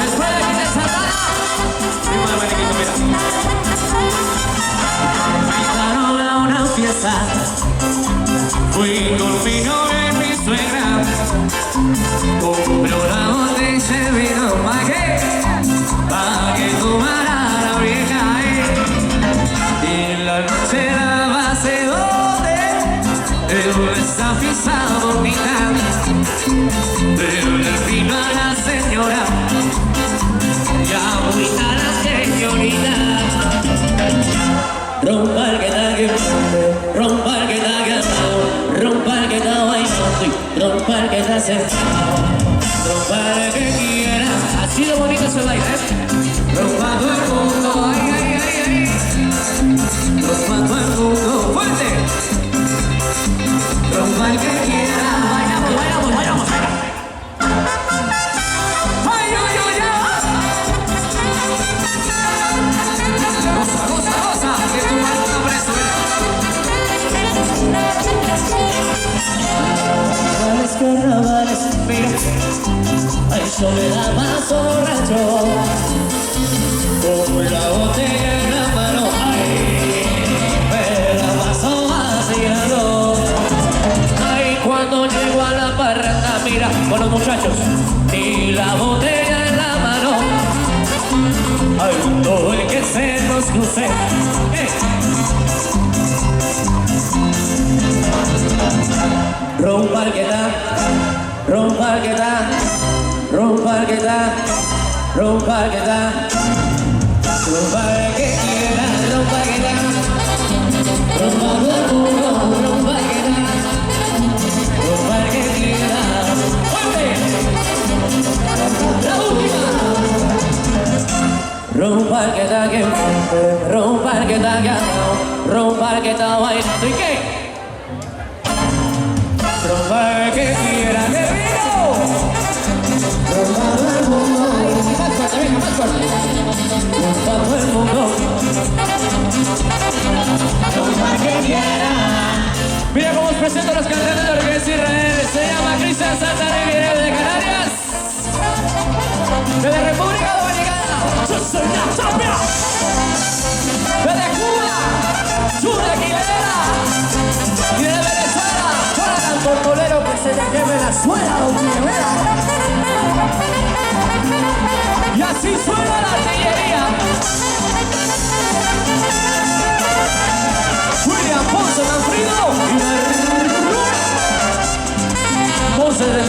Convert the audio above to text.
Después de que te saltara. Invitaron a una fiesta. Fui con mi novia y mi suegra. Compré una botella de vino pa' que tomara la vieja. Y la noche daba cedote en esa fiesta bonita. Pero le vino a la señora y agüita a la señorita. Rompa el que está quemando, rompa el que está quemado, rompa el que está bailando y rompa el que está sentado. Rompa el que quiera, así de bonito es el baile, rompa todo el mundo, ay, ay, ay, ay. Rompa todo el mundo, fuerte. Rompa el que quiera, bailamos, bailamos, bailamos. Carnavales, mira, ay, soledad más borracho, con la botella en la mano, ay, me la paso vacilando. Ay, cuando llego a la parranda, mira, con los muchachos, y la botella en la mano, ay, todo el que se nos cruce, rompa el que da, rompa el que da, rompa el que da, rompa el que da, rompa el que quiera, rompa el que da, rompa todo el mundo, rompa el que da, rompa el que quiera, ¡fuerte! La última. Rompa el que da que rompa el que da que rompa el que está bailando y qué. Rompa el que quiera que vino. Rompa todo el mundo. Más fuerte, venga, más fuerte. Rompa todo el mundo. Rompa el que quiera. Mira cómo os presento a los cantantes de Orquesta Israel. Se llama Cristian Santana y viene de Canarias. Desde República Dominicana. Yo soy la champion. Desde Cuba. Chula Aguilera. Y de Venezuela. Tortolero que se le queme la suela, don Rivera. Y así suena la artillería. William Ponce Manfredo y Ponce de